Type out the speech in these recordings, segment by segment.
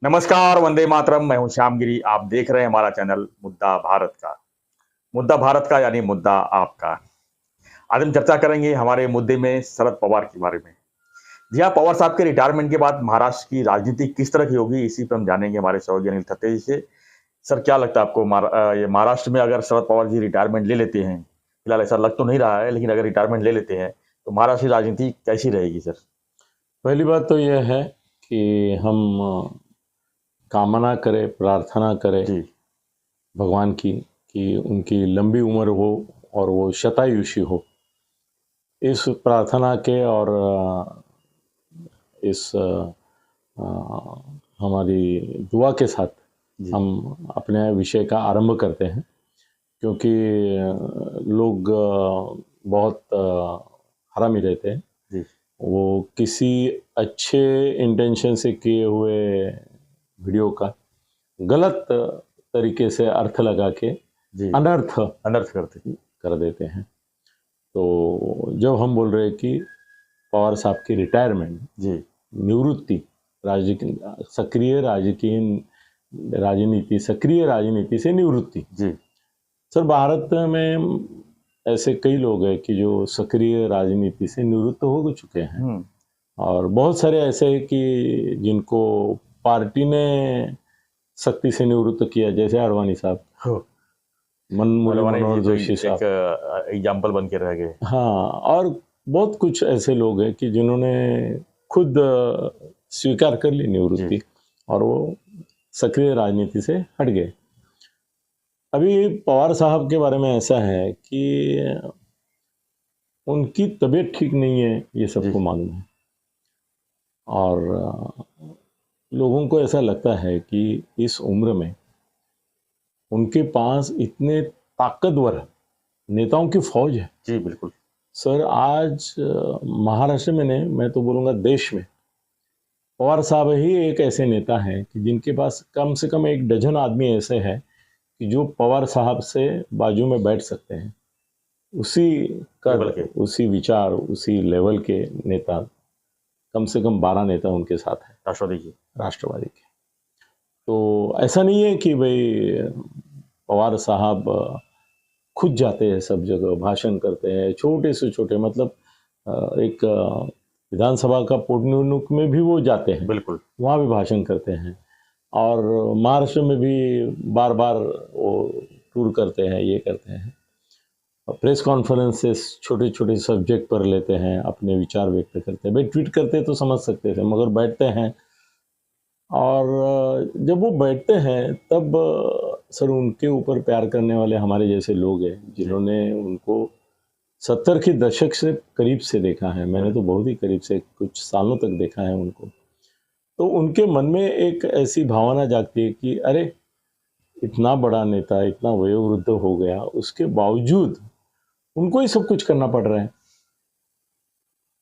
नमस्कार, वंदे मातरम। मैं हूं श्यामगिरी। आप देख रहे हैं हमारा चैनल मुद्दा भारत का यानी मुद्दा आपका। आज हम चर्चा करेंगे हमारे मुद्दे में शरद पवार के बारे में। जी हाँ, पवार साहब के रिटायरमेंट के बाद महाराष्ट्र की राजनीति किस तरह की होगी, इसी पर हम जानेंगे हमारे सहयोगी अनिल थत्ते जी से। सर, क्या लगता है आपको, ये महाराष्ट्र में अगर शरद पवार जी रिटायरमेंट ले लेते हैं, फिलहाल ऐसा लग तो नहीं रहा है, लेकिन अगर रिटायरमेंट ले लेते हैं तो महाराष्ट्र की राजनीति कैसी रहेगी सर? पहली बात तो यह है कि हम कामना करें, प्रार्थना करें जी। भगवान की कि उनकी लंबी उम्र हो और वो शतायुषी हो। इस प्रार्थना के और इस हमारी दुआ के साथ जी। हम अपने विषय का आरंभ करते हैं, क्योंकि लोग बहुत हरामी रहते हैं। जी। वो किसी अच्छे इंटेंशन से किए हुए वीडियो का गलत तरीके से अर्थ लगा के जी। अनर्थ अनर्थ करते। कर देते हैं। तो जब हम बोल रहे हैं कि पवार साहब की रिटायरमेंट, जी। निवृत्ति, सक्रिय राजनीति से निवृत्ति। जी। सर, भारत में ऐसे कई लोग हैं कि जो सक्रिय राजनीति से निवृत्त हो चुके हैं, और बहुत सारे ऐसे हैं कि जिनको पार्टी ने सख्ती से निवृत्त किया, जैसे अडवाणी साहब, मनोहर जोशी साहब एग्जाम्पल बन के रह गए। हाँ, और बहुत कुछ ऐसे लोग हैं कि जिन्होंने खुद स्वीकार कर ली निवृत्ति और वो सक्रिय राजनीति से हट गए। अभी पवार साहब के बारे में ऐसा है कि उनकी तबीयत ठीक नहीं है, ये सबको मालूम है, और लोगों को ऐसा लगता है कि इस उम्र में उनके पास इतने ताकतवर नेताओं की फौज है। जी बिल्कुल सर, आज महाराष्ट्र में नहीं, मैं तो बोलूँगा देश में पवार साहब ही एक ऐसे नेता हैं कि जिनके पास कम से कम 1 डज़न आदमी ऐसे हैं कि जो पवार साहब से बाजू में बैठ सकते हैं। उसी उसी विचार, उसी लेवल के नेता, कम से कम 12 नेता उनके साथ हैं राष्ट्रवादी के। तो ऐसा नहीं है कि भाई पवार साहब खुद जाते हैं सब जगह, भाषण करते हैं, छोटे से छोटे, मतलब एक विधानसभा का पोटनिवडणूक में भी वो जाते हैं, बिल्कुल, वहाँ भी भाषण करते हैं, और महाराष्ट्र में भी बार बार वो टूर करते हैं, ये करते हैं, प्रेस कॉन्फ्रेंसेस छोटे छोटे सब्जेक्ट पर लेते हैं, अपने विचार व्यक्त करते हैं। भाई ट्वीट करते तो समझ सकते थे, मगर बैठते हैं, और जब वो बैठते हैं तब सर उनके ऊपर प्यार करने वाले हमारे जैसे लोग हैं, जिन्होंने उनको 70 के दशक से करीब से देखा है। मैंने तो बहुत ही करीब से कुछ सालों तक देखा है उनको। तो उनके मन में एक ऐसी भावना जागती है कि अरे, इतना बड़ा नेता इतना वयोवृद्ध हो गया, उसके बावजूद उनको ही सब कुछ करना पड़ रहा है।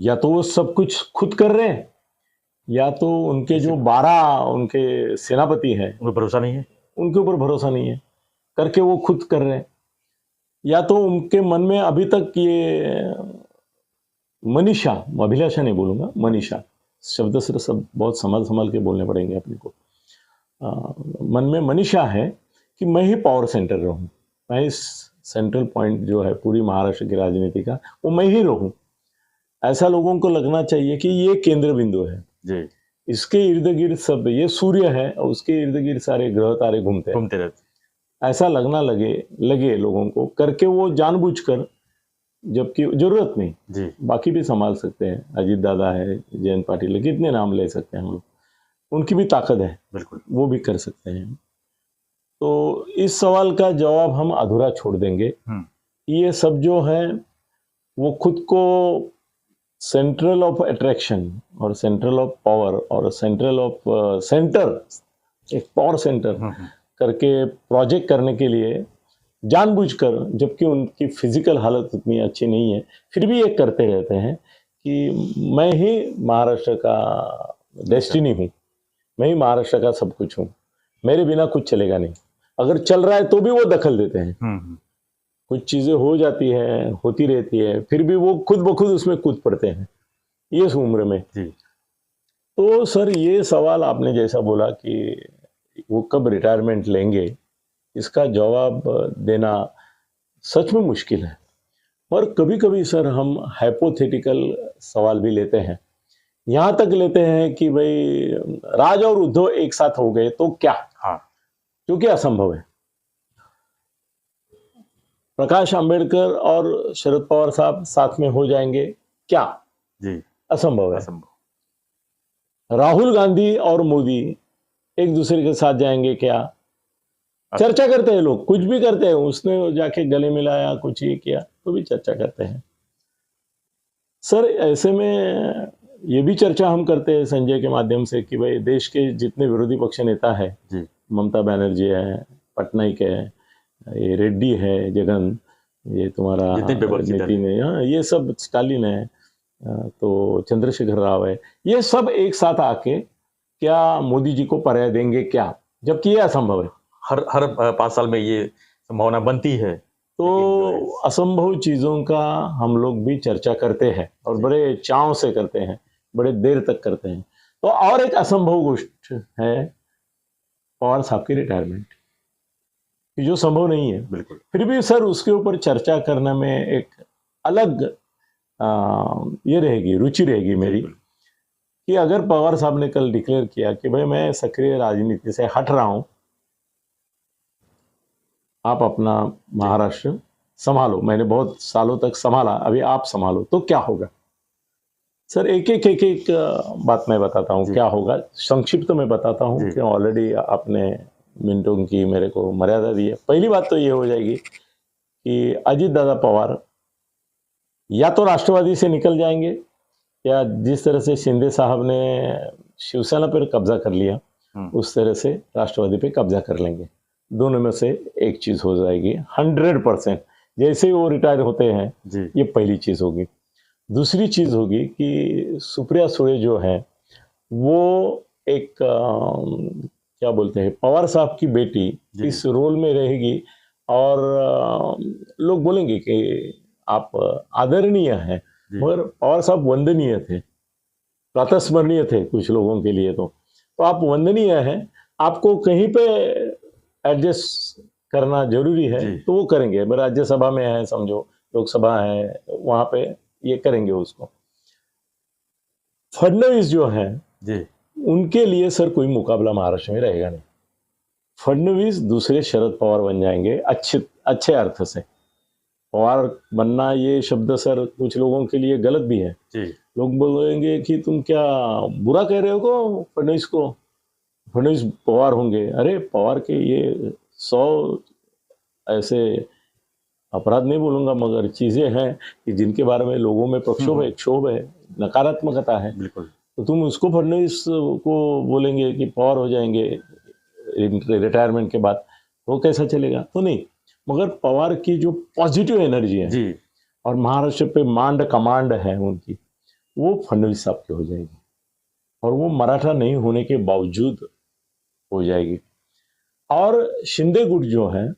या तो वो सब कुछ खुद कर रहे हैं, या तो उनके जो 12 उनके सेनापति हैं, उनको भरोसा नहीं है, उनके ऊपर भरोसा नहीं है, करके वो खुद कर रहे हैं। या तो उनके मन में अभी तक ये मनीषा, अभिलाषा नहीं बोलूँगा, मनीषा शब्द से सब बहुत संभाल के बोलने पड़ेंगे अपने को। मन में मनीषा है कि मैं ही पावर सेंटर रहूँ, मैं इस सेंट्रल पॉइंट जो है पूरी महाराष्ट्र की राजनीति का, वो मैं ही रहूँ। ऐसा लोगों को लगना चाहिए कि ये केंद्र बिंदु है जी। इसके इर्द गिर्द सब, ये सूर्य है और उसके इर्द गिर्द सारे ग्रह तारे घूमते रहते। ऐसा लगना लगे लोगों को, करके वो जानबूझकर, जबकि जरूरत नहीं जी। बाकी भी संभाल सकते हैं। अजीत दादा है, जयंत पाटिल, कितने नाम ले सकते हैं हम लोग, उनकी भी ताकत है, बिल्कुल वो भी कर सकते हैं। तो इस सवाल का जवाब हम अधूरा छोड़ देंगे। ये सब जो है वो खुद को सेंट्रल ऑफ अट्रैक्शन और सेंट्रल ऑफ पावर और सेंट्रल ऑफ सेंटर, एक पावर सेंटर करके प्रोजेक्ट करने के लिए जानबूझकर, जबकि उनकी फिजिकल हालत उतनी अच्छी नहीं है, फिर भी ये करते रहते हैं कि मैं ही महाराष्ट्र का डेस्टिनी हूँ, मैं ही महाराष्ट्र का सब कुछ हूँ, मेरे बिना कुछ चलेगा नहीं। अगर चल रहा है तो भी वो दखल देते हैं। कुछ चीज़ें हो जाती है, होती रहती है, फिर भी वो खुद ब खुद उसमें कूद पड़ते हैं, ये इस उम्र में। तो सर ये सवाल आपने जैसा बोला कि वो कब रिटायरमेंट लेंगे, इसका जवाब देना सच में मुश्किल है। और कभी-कभी सर हम हाइपोथेटिकल सवाल भी लेते हैं। यहाँ तक लेते हैं कि भाई राज और उद्धव एक साथ हो गए तो क्या? हाँ। जो कि असंभव है। प्रकाश अंबेडकर और शरद पवार साहब साथ में हो जाएंगे क्या? जी। असंभव है। असंभव। राहुल गांधी और मोदी एक दूसरे के साथ जाएंगे क्या? चर्चा करते हैं लोग, कुछ भी करते हैं, उसने जाके गले मिलाया, कुछ ये किया, तो भी चर्चा करते हैं। सर ऐसे में ये भी चर्चा हम करते हैं संजय के माध्यम से कि भाई देश के जितने विरोधी पक्ष नेता है, ममता बनर्जी है, पटनायक है, ये रेड्डी है, जगन, ये तुम्हारा नितिन है, हाँ, ये सब, स्टालिन है, तो चंद्रशेखर राव है, ये सब एक साथ आके क्या मोदी जी को पर्याय देंगे क्या? जबकि ये असंभव है। हर 5 साल में ये संभावना बनती है। तो असंभव चीजों का हम लोग भी चर्चा करते हैं और बड़े चाव से करते हैं, बड़े देर तक करते हैं। तो और एक असंभव गोष्ठ है पवार साहब की रिटायरमेंट, जो संभव नहीं है। बिल्कुल। फिर भी सर उसके ऊपर चर्चा करने में एक अलग ये रहेगी, रुचि रहेगी मेरी, कि अगर पवार साहब ने कल डिक्लेयर किया कि भाई मैं सक्रिय राजनीति से हट रहा हूं, आप अपना महाराष्ट्र संभालो, मैंने बहुत सालों तक संभाला, अभी आप संभालो, तो क्या होगा? सर एक एक बात मैं बताता हूँ क्या होगा, संक्षिप्त में बताता हूँ कि ऑलरेडी आपने मिनटों की मेरे को मर्यादा दी है। पहली बात तो ये हो जाएगी कि अजीत दादा पवार या तो राष्ट्रवादी से निकल जाएंगे, या जिस तरह से शिंदे साहब ने शिवसेना पर कब्जा कर लिया उस तरह से राष्ट्रवादी पे कब्जा कर लेंगे। दोनों में से एक चीज हो जाएगी 100%। जैसे ही वो रिटायर होते हैं ये पहली चीज होगी। दूसरी चीज होगी कि सुप्रिया सुळे जो है वो एक क्या बोलते हैं, पवार साहब की बेटी इस रोल में रहेगी, और लोग बोलेंगे कि आप आदरणीय हैं, मगर पवार साहब वंदनीय थे, प्रातस्मरणीय थे कुछ लोगों के लिए। तो आप वंदनीय हैं, आपको कहीं पे एडजस्ट करना जरूरी है तो वो करेंगे। राज्यसभा में है समझो, लोकसभा है, वहां पे ये करेंगे उसको। फडणवीस जो है उनके लिए सर कोई मुकाबला महाराष्ट्र में रहेगा नहीं। फडणवीस दूसरे शरद पवार बन जाएंगे, अच्छे अर्थ से। पवार बनना ये शब्द सर कुछ लोगों के लिए गलत भी है। लोग बोलेंगे कि तुम क्या बुरा कह रहे हो को फडणवीस को, फडणवीस पवार होंगे। अरे पवार के ये 100 ऐसे अपराध नहीं बोलूंगा, मगर चीजें हैं कि जिनके बारे में लोगों में प्रक्षोभ है, क्षोभ है, नकारात्मकता है। बिल्कुल। तो तुम उसको फडणवीस को बोलेंगे कि पवार हो जाएंगे रिटायरमेंट के बाद, वो कैसा चलेगा? तो नहीं, मगर पवार की जो पॉजिटिव एनर्जी है और महाराष्ट्र पे मांड कमांड है उनकी, वो फडणवीस साहब की हो जाएगी, और वो मराठा नहीं होने के बावजूद हो जाएगी। और शिंदे गुट जो है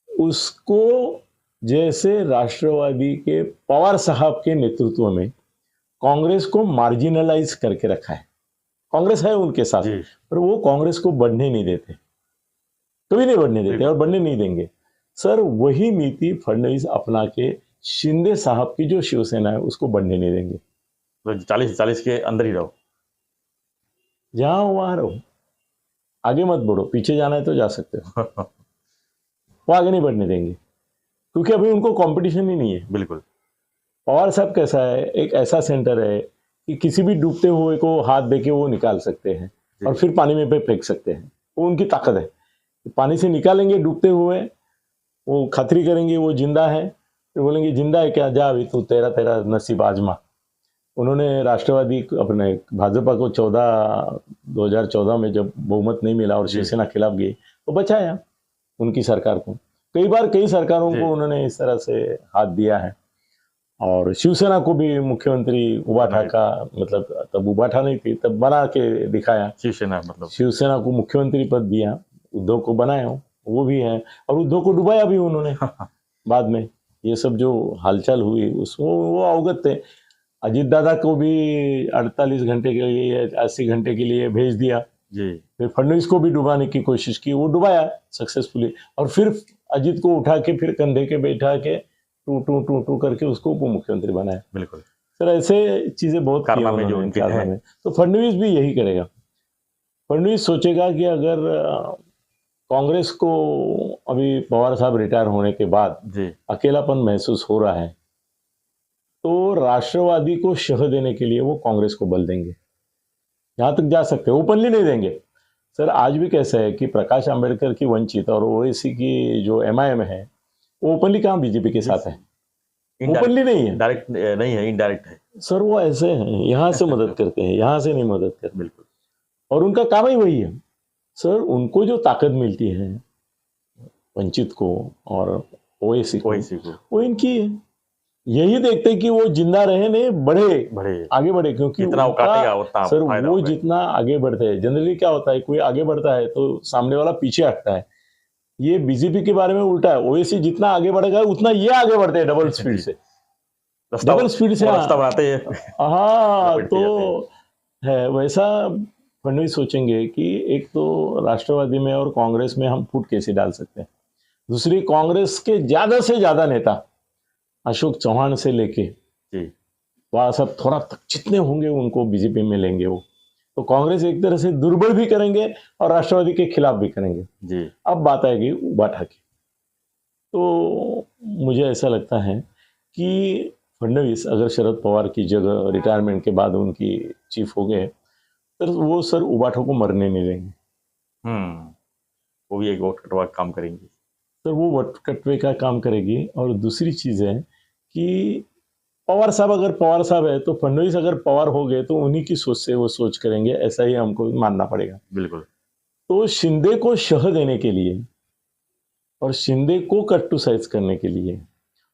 उसको जैसे राष्ट्रवादी के पवार साहब के नेतृत्व में कांग्रेस को मार्जिनलाइज करके रखा है। कांग्रेस है उनके साथ, पर वो कांग्रेस को बढ़ने नहीं देते, कभी नहीं बढ़ने देते और बढ़ने नहीं देंगे। सर वही नीति फडणवीस अपना के शिंदे साहब की जो शिवसेना है उसको बढ़ने नहीं देंगे। तो 40 के अंदर ही रहो, जहां वहां रहो, आगे मत बढ़ो। पीछे जाना है तो जा सकते हो, वो आगे नहीं बढ़ने देंगे, क्योंकि अभी उनको कंपटीशन ही नहीं है। बिल्कुल। पवार साहब कैसा है, एक ऐसा सेंटर है कि किसी भी डूबते हुए को हाथ देके वो निकाल सकते हैं और फिर पानी में पे फेंक सकते हैं। वो उनकी ताकत है। पानी से निकालेंगे डूबते हुए, वो खातिरी करेंगे वो जिंदा है, फिर बोलेंगे जिंदा है क्या, जा अभी तू तेरा नसीब आजमा। उन्होंने राष्ट्रवादी अपने भाजपा को 2014 में जब बहुमत नहीं मिला और शिवसेना खिलाफ गई तो बचाया उनकी सरकार को। कई बार कई सरकारों को उन्होंने इस तरह से हाथ दिया है, और शिवसेना को भी मुख्यमंत्री उबाठा का, मतलब तब उबाठा नहीं थी, तब बना के दिखाया शिवसेना, मतलब शिवसेना को मुख्यमंत्री पद दिया, उद्धव को बनाया, वो भी है, और उद्धव को डुबाया भी उन्होंने बाद में। ये सब जो हालचाल हुई उसको वो अवगत थे। अजीत दादा को भी 48 घंटे के लिए 80 घंटे के लिए भेज दिया, जी फिर फडणवीस को भी डुबाने की कोशिश की, वो डुबाया सक्सेसफुली, और फिर अजीत को उठा के फिर कंधे के बैठा के टू टू टू टू करके उसको उप मुख्यमंत्री बनाया। बिल्कुल सर ऐसे चीजें बहुत की कारनामे जो उन्होंने, उनके कारनामे। हैं। तो फडणवीस भी यही करेगा। फडणवीस सोचेगा कि अगर कांग्रेस को अभी पवार साहब रिटायर होने के बाद जी अकेलापन महसूस हो रहा है, तो राष्ट्रवादी को शह देने के लिए वो कांग्रेस को बल देंगे, यहां तक जा सकते हैं, ओपनली नहीं देंगे। सर आज भी कैसा है कि प्रकाश आंबेडकर की वंचित और ओवैसी की जो एमआईएम है, वो ओपनली कहाँ बीजेपी के साथ है, ओपनली नहीं है, डायरेक्ट नहीं है, इनडायरेक्ट है। सर वो ऐसे हैं, यहाँ से मदद करते हैं, यहाँ से नहीं मदद करते, बिल्कुल, और उनका काम ही वही है। सर उनको जो ताकत मिलती है वंचित को और ओवैसी को, वो इनकी है। यही देखते हैं कि वो जिंदा रहे, नहीं बढ़े, आगे बढ़े, क्योंकि जितना वो काटेगा उतना सर फायदा वो होगा। जितना आगे बढ़ते हैं, जनरली क्या होता है, कोई आगे बढ़ता है तो सामने वाला पीछे हटता है। ये बीजेपी के बारे में उल्टा है, ओवैसी जितना आगे बढ़ेगा उतना ये आगे बढ़ते हैं डबल स्पीड से, डबल स्पीड से। रास्ता बनाते हैं। हाँ, लपेटते तो है वैसा। फडणवीस सोचेंगे कि एक तो राष्ट्रवादी में और कांग्रेस में हम फूट कैसे डाल सकते हैं, दूसरी कांग्रेस के ज्यादा से ज्यादा नेता अशोक चौहान से लेके जी वह सब थोड़ा तक जितने होंगे उनको बीजेपी में लेंगे वो, तो कांग्रेस एक तरह से दुर्बल भी करेंगे और राष्ट्रवादी के खिलाफ भी करेंगे। जी अब बात आएगी उबाठा की। तो मुझे ऐसा लगता है कि फडणवीस अगर शरद पवार की जगह रिटायरमेंट के बाद उनकी चीफ हो गए, तो वो सर उबाठा को मरने नहीं देंगे। वो भी एक वोट कटवा काम करेंगे। सर वो वोट कटवे का काम करेगी। और दूसरी चीज है कि पवार साहब अगर पवार साहब है तो फडणवीस अगर पवार हो गए तो उन्हीं की सोच से वो सोच करेंगे, ऐसा ही हमको मानना पड़ेगा। बिल्कुल। तो शिंदे को शह देने के लिए और शिंदे को कट टू साइज करने के लिए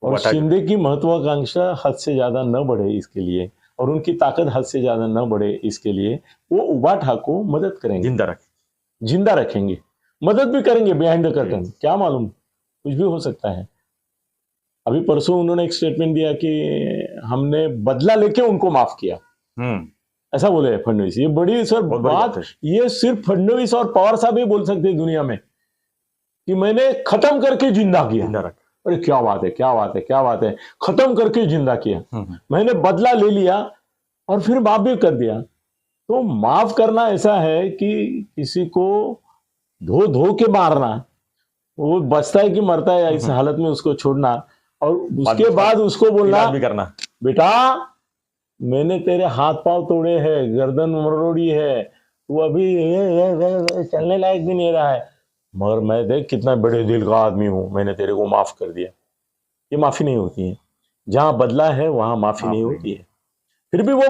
और शिंदे की महत्वाकांक्षा हद से ज्यादा न बढ़े इसके लिए और उनकी ताकत हद से ज्यादा न बढ़े इसके लिए वो उबाठा को मदद करेंगे, जिंदा रखेंगे, मदद भी करेंगे बिहाइंड द कर्टन, क्या मालूम कुछ भी हो सकता है। अभी परसों उन्होंने एक स्टेटमेंट दिया कि हमने बदला लेके उनको माफ किया, ऐसा बोले फडणवीस। ये बड़ी सर बात, ये सिर्फ फडणवीस और पवार साहब ही बोल सकते हैं दुनिया में कि मैंने खत्म करके जिंदा किया। अरे क्या बात है, क्या बात है, क्या बात है, खत्म करके जिंदा किया, मैंने बदला ले लिया और फिर माफ भी कर दिया। तो माफ करना ऐसा है कि किसी को धो धो के मारना, वो बचता है कि मरता है इस हालत में उसको छोड़ना और उसके बाद उसको बोलना भी करना, बेटा मैंने तेरे हाथ पांव तोड़े हैं, गर्दन मरोड़ी है, तू अभी चलने लायक भी नहीं रहा है, मगर मैं देख कितना बड़े दिल का आदमी हूं, मैंने तेरे को माफ कर दिया। ये माफी नहीं होती है, जहां बदला है वहां माफी नहीं होती है। फिर भी वो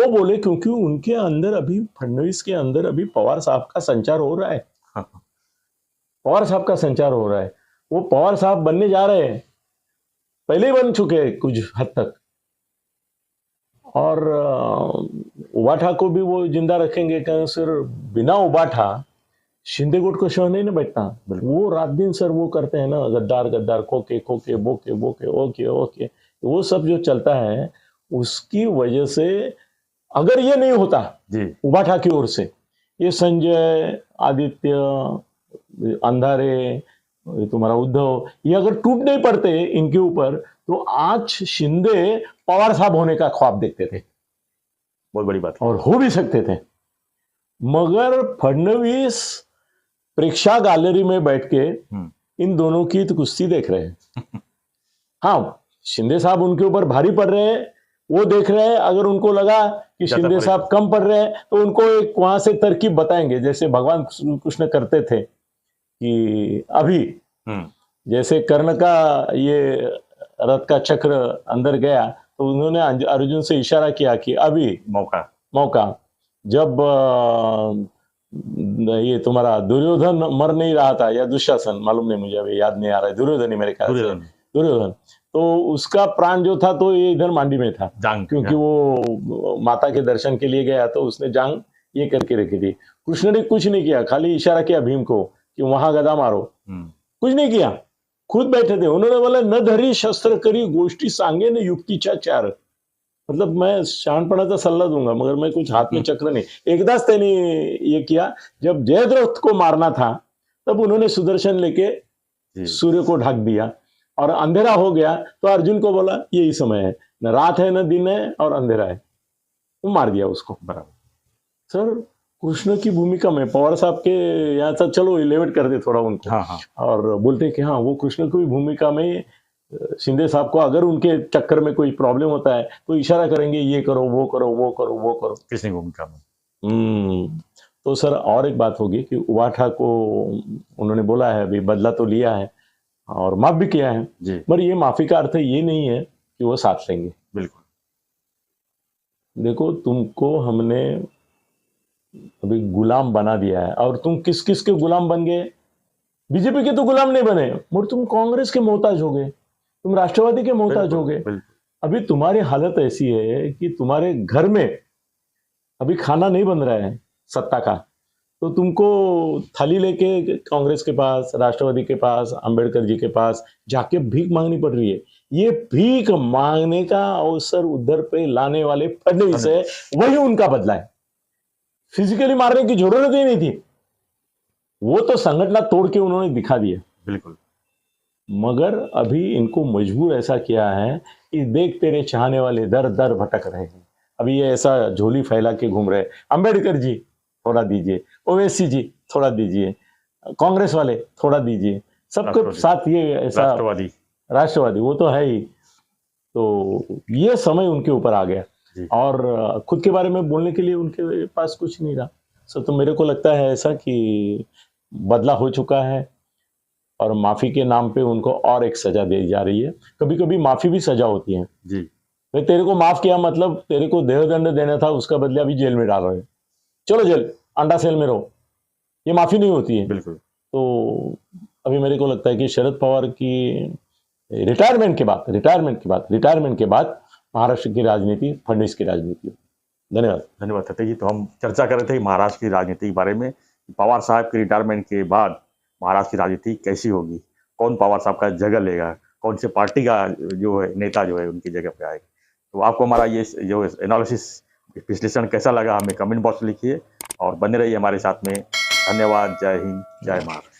बोले क्योंकि उनके अंदर अभी, फडणवीस के अंदर अभी पवार साहब का संचार हो रहा है, पवार साहब का संचार हो रहा है, वो पवार साहब बनने जा रहे हैं, पहले ही बन चुके हैं कुछ हद तक। और उबाठा को भी वो जिंदा रखेंगे, क्योंकि सर बिना उबाठा शिंदे गुट को शह नहीं ना बैठना। वो रात दिन सर वो करते हैं ना, गद्दार गद्दार, खोके खोके, बोके बोके, ओके ओके, वो सब जो चलता है उसकी वजह से अगर ये नहीं होता उबाठा की ओर से, ये संजय, आदित्य, अंधारे, तुम्हारा उद्धव, ये अगर टूट नहीं पड़ते इनके ऊपर, तो आज शिंदे पवार साहब होने का ख्वाब देखते थे, बहुत बड़ी बात, और हो भी सकते थे। मगर फडणवीस प्रेक्षा गैलरी में बैठ के इन दोनों की तो कुश्ती देख रहे हैं। हाँ, शिंदे साहब उनके ऊपर भारी पड़ रहे हैं, वो देख रहे हैं। अगर उनको लगा कि शिंदे साहब कम पड़ रहे हैं तो उनको एक वहां से तरकीब बताएंगे, जैसे भगवान कृष्ण करते थे कि अभी जैसे कर्ण का ये रथ का चक्र अंदर गया तो उन्होंने अर्जुन से इशारा किया कि अभी मौका जब ये तुम्हारा दुर्योधन मर नहीं रहा था, या दुशासन, मालूम नहीं मुझे, अभी याद नहीं आ रहा है, दुर्योधन ही मेरे ख्याल से, दुर्योधन, तो उसका प्राण जो था तो ये इधर मांडी में था, क्योंकि वो माता के दर्शन के लिए गया, तो उसने जांग ये करके रखी थी। कृष्ण ने कुछ नहीं किया, खाली इशारा किया भीम को कि वहां गदा मारो, कुछ नहीं किया, खुद बैठे थे। उन्होंने बोला न धरी शस्त्र करी गोष्ठी सांगे न युक्तीचा चार, मतलब मैं शहाणपणाचा सल्ला दूंगा मगर मैं कुछ हाथ में चक्र नहीं। एकदाच त्यांनी ये किया, जब जयद्रथ को मारना था तब उन्होंने सुदर्शन लेके जी सूर्य को ढक दिया और अंधेरा हो गया तो अर्जुन को बोला यही समय है, न रात है न दिन है और अंधेरा है, वो मार दिया उसको। बराबर सर कृष्ण की भूमिका में पवार साहब के यहाँ तक चलो इलेवेट कर दे थोड़ा उनको, हाँ हाँ और बोलते हैं कि हाँ वो कृष्ण की भूमिका में शिंदे साहब को अगर उनके चक्कर में कोई प्रॉब्लम होता है तो इशारा करेंगे ये करो वो करो वो करो वो करो। कृष्ण की भूमिका में तो सर और एक बात होगी कि उवाठा को उन्होंने बोला है अभी बदला तो लिया है और माफ भी किया है, जी पर ये माफी का अर्थ ये नहीं है कि वो साथ लेंगे। बिल्कुल देखो तुमको हमने अभी गुलाम बना दिया है और तुम किस किस के गुलाम बन गए? बीजेपी के तो गुलाम नहीं बने, मगर तुम कांग्रेस के मोहताज हो गए, तुम राष्ट्रवादी के मोहताज हो गए। बिल्कुल अभी तुम्हारी हालत ऐसी है कि तुम्हारे घर में अभी खाना नहीं बन रहा है सत्ता का, तो तुमको थाली लेके कांग्रेस के पास, राष्ट्रवादी के पास, अंबेडकर जी के पास जाके भीख मांगनी पड़ रही है। ये भीख मांगने का अवसर उधर पे लाने वाले फडणवीस है, वही उनका बदला है। फिजिकली मारने की जरूरत ही नहीं थी, वो तो संगठन तोड़ के उन्होंने दिखा दिया। बिल्कुल मगर अभी इनको मजबूर ऐसा किया है कि देख तेरे चाहने वाले दर दर भटक रहे हैं। अभी ये ऐसा झोली फैला के घूम रहे हैं, अंबेडकर जी थोड़ा दीजिए, ओवैसी जी थोड़ा दीजिए, कांग्रेस वाले थोड़ा दीजिए, सबके साथ ये ऐसा राष्ट्रवादी वो तो है ही। तो ये समय उनके ऊपर आ गया और खुद के बारे में बोलने के लिए उनके पास कुछ नहीं रहा। सर तो मेरे को लगता है ऐसा कि बदला हो चुका है और माफी के नाम पे उनको और एक सजा दी जा रही है। कभी कभी माफी भी सजा होती है जी। मैं तेरे को माफ किया मतलब तेरे को देहदंड देना था, उसका बदले अभी जेल में डाल रहे, चलो जेल अंडा सेल में रहो, ये माफी नहीं होती है। बिल्कुल। तो अभी मेरे को लगता है कि शरद पवार की रिटायरमेंट के बाद महाराष्ट्र की राजनीति फडणवीस की राजनीति। धन्यवाद सत्य जी। तो हम चर्चा कर रहे थे महाराष्ट्र की राजनीति के बारे में, पवार साहब के रिटायरमेंट के बाद महाराष्ट्र की राजनीति कैसी होगी, कौन पवार साहब का जगह लेगा, कौन से पार्टी का जो है नेता जो है उनकी जगह पे आएगा। तो आपको हमारा ये जो एनालिसिस विश्लेषण कैसा लगा हमें कमेंट बॉक्स में लिखिए और बने रहिए हमारे साथ में। धन्यवाद। जय हिंद, जय महाराष्ट्र।